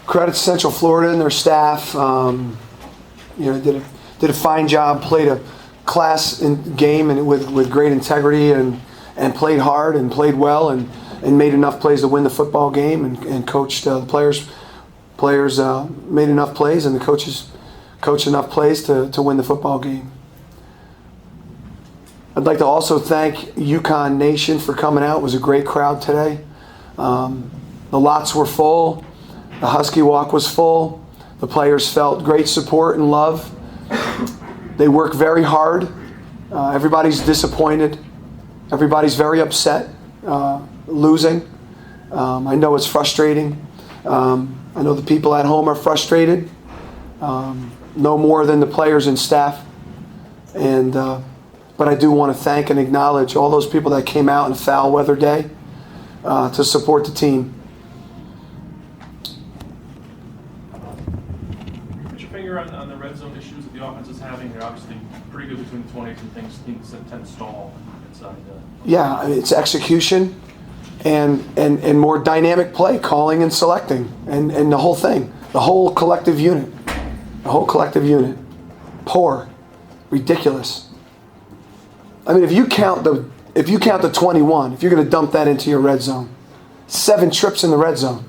Credit to Central Florida and their staff. Did a fine job. Played a class game and with great integrity and played hard and played well and made enough plays to win the football game and coached the players. Players made enough plays and the coaches coached enough plays to win the football game. I'd like to also thank UConn Nation for coming out. It was a great crowd today. The lots were full. The Husky Walk was full. The players felt great support and love. They work very hard. Everybody's disappointed. Everybody's very upset losing. I know it's frustrating. I know the people at home are frustrated. No more than the players and staff. But I do want to thank and acknowledge all those people that came out on a foul weather day to support the team. On the red zone issues that the offense is having, they're obviously pretty good between the 20s and things tend to stall inside. Yeah, I mean, it's execution and more dynamic play, calling and selecting, and the whole thing, the whole collective unit, poor, ridiculous. I mean, if you count the 21, if you're going to dump that into your red zone, 7 trips in the red zone.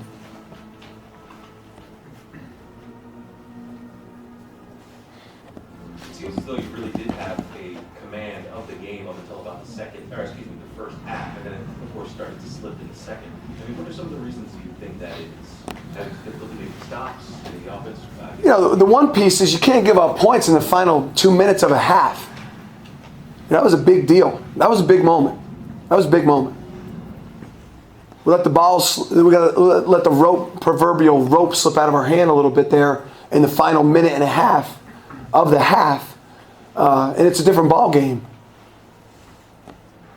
Seems as though you really did have a command of the game up until about the first half, and then of course started to slip in the second. I mean, what are some of the reasons you think that is? Having difficulty making stops, the offense? The one piece is you can't give up points in the final 2 minutes of a half. That was a big deal. That was a big moment. We let the balls. We got to let the proverbial rope slip out of our hand a little bit there in the final minute and a half of the half, and it's a different ball game.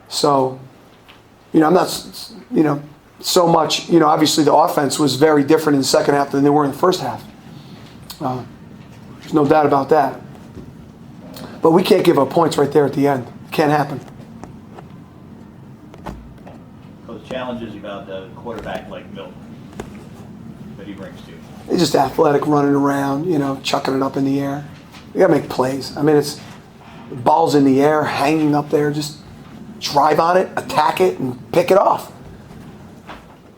So, I'm not, so much. Obviously the offense was very different in the second half than they were in the first half. There's no doubt about that. But we can't give up points right there at the end. It can't happen. So the challenges about the quarterback like Milton that he brings to you. He's just athletic, running around, chucking it up in the air. You gotta make plays. I mean, it's balls in the air, hanging up there. Just drive on it, attack it, and pick it off.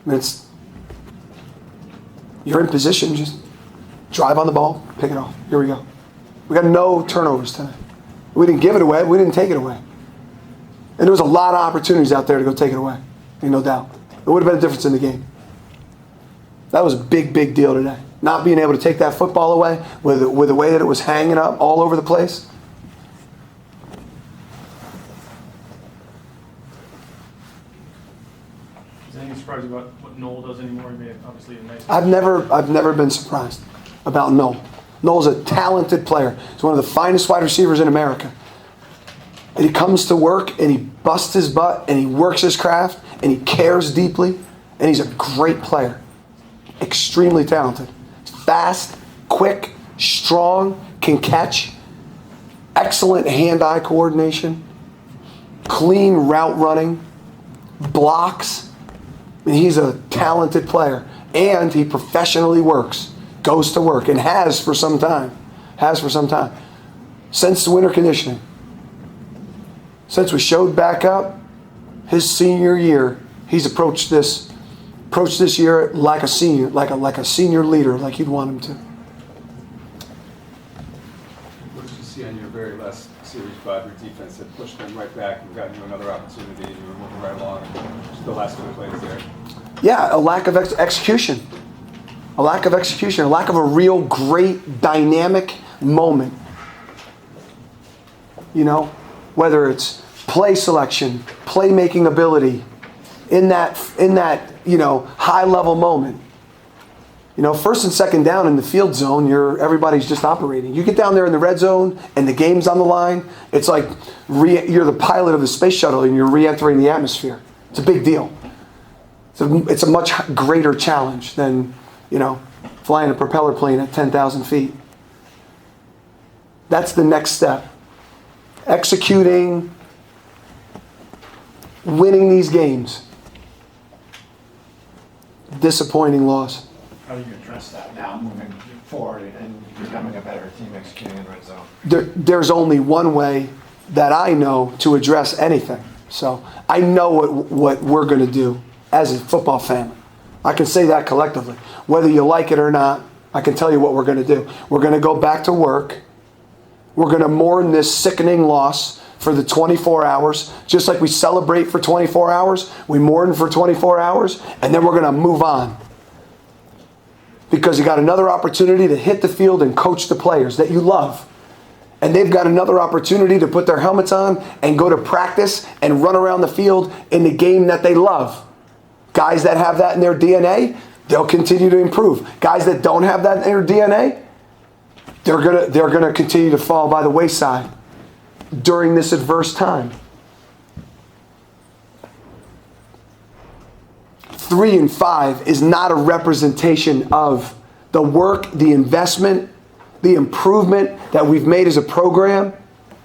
I mean, you're in position. Just drive on the ball, pick it off. Here we go. We got no turnovers tonight. We didn't give it away. We didn't take it away. And there was a lot of opportunities out there to go take it away. Ain't no doubt. It would have been a difference in the game. That was a big, big deal today. Not being able to take that football away with the way that it was hanging up all over the place. Is anything surprising about what Noel does anymore? He made obviously a nice. I've never been surprised about Noel. Noel's a talented player. He's one of the finest wide receivers in America. And he comes to work and he busts his butt and he works his craft and he cares deeply and he's a great player. Extremely talented. Fast, quick, strong, can catch. Excellent hand-eye coordination. Clean route running. Blocks. I mean, he's a talented player. And he professionally works. Goes to work and has for some time. Since the winter conditioning. Since we showed back up his senior year, he's approached this year like a senior, like a senior leader, like you'd want him to. What did you see on your very last series, Bob? Your defense had pushed them right back and gotten you another opportunity, and you were moving right along. Just the last couple of plays there. Yeah, a lack of execution. A lack of a real great dynamic moment. Whether it's play selection, playmaking ability, in that high level moment. First and second down in the field zone, everybody's just operating. You get down there in the red zone and the game's on the line, it's like you're the pilot of the space shuttle and you're re-entering the atmosphere. It's a big deal. It's a much greater challenge than flying a propeller plane at 10,000 feet. That's the next step. executing, winning these games. Disappointing loss. How do you address that now moving forward and becoming a better team executing in red zone? There's only one way that I know to address anything. So I know what we're going to do as a football family. I can say that collectively. Whether you like it or not, I can tell you what we're going to do. We're going to go back to work. We're going to mourn this sickening loss for the 24 hours. Just like we celebrate for 24 hours, we mourn for 24 hours, and then we're going to move on. Because you got another opportunity to hit the field and coach the players that you love. And they've got another opportunity to put their helmets on and go to practice and run around the field in the game that they love. Guys that have that in their DNA, they'll continue to improve. Guys that don't have that in their DNA, they're gonna continue to fall by the wayside during this adverse time. 3-5 is not a representation of the work, the investment, the improvement that we've made as a program.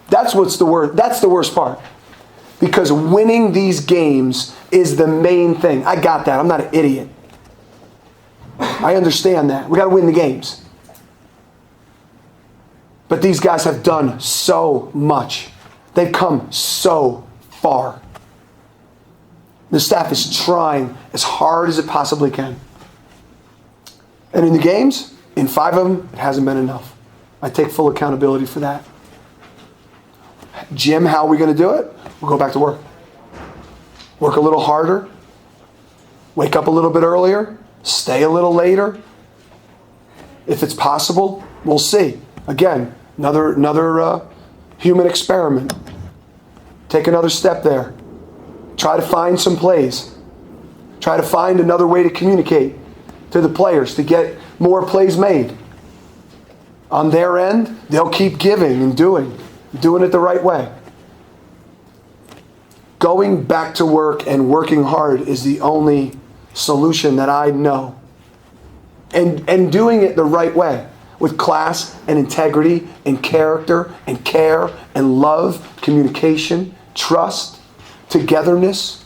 That's the worst part. Because winning these games is the main thing. I got that. I'm not an idiot. I understand that. We got to win the games. But these guys have done so much. They've come so far. The staff is trying as hard as it possibly can. And in the games, in 5 of them, it hasn't been enough. I take full accountability for that. Jim, how are we going to do it? We'll go back to work. Work a little harder. Wake up a little bit earlier. Stay a little later. If it's possible, we'll see. Again, another human experiment. Take another step there. Try to find some plays. Try to find another way to communicate to the players to get more plays made. On their end, they'll keep giving and doing it the right way. Going back to work and working hard is the only solution that I know. And doing it the right way, with class and integrity and character and care and love, communication, trust, togetherness.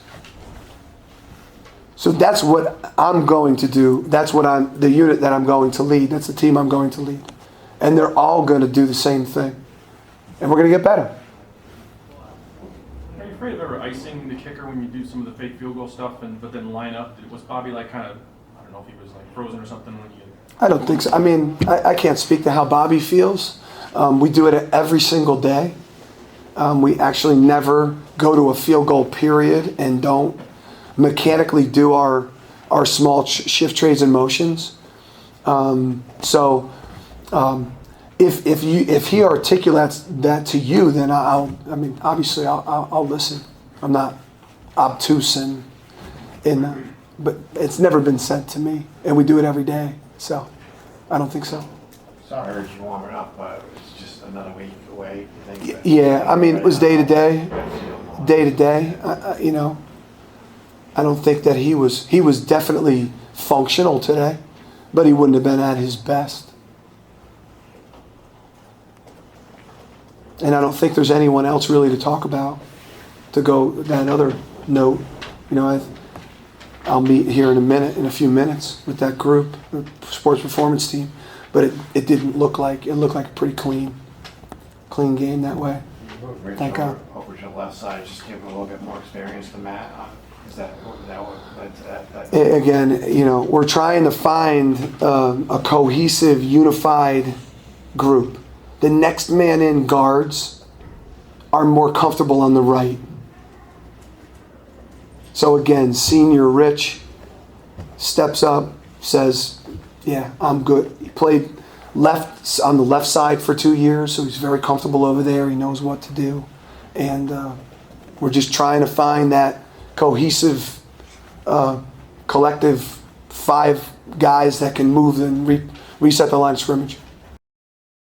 So that's what I'm going to do. That's the unit that I'm going to lead. That's the team I'm going to lead. And they're all going to do the same thing. And we're going to get better. Are you afraid of ever icing the kicker when you do some of the fake field goal stuff, but then line up? Was Bobby I don't know if he was frozen or something when you... I don't think so. I mean, I can't speak to how Bobby feels. We do it every single day. We actually never go to a field goal period and don't mechanically do our small shift trades and motions. If he articulates that to you, then obviously I'll listen. I'm not obtuse but it's never been said to me, and we do it every day. So I don't think so. Sorry, I heard you warming up, but it's just another week away. Yeah, I mean, it was day to day. I don't think that he was definitely functional today, but he wouldn't have been at his best. And I don't think there's anyone else really to talk about. To go that other note, I'll meet here in a few minutes with that group, the sports performance team. But it didn't look like it looked like a pretty clean game that way. Thank God. Over to the left side, just give him a little bit more experience to Matt. Is that what led to that? Again, we're trying to find a cohesive, unified group. The next man in guards are more comfortable on the right. So again, senior Rich steps up, says, yeah, I'm good. He played on the left side for 2 years, so he's very comfortable over there. He knows what to do. And we're just trying to find that cohesive, collective 5 guys that can move and reset the line of scrimmage.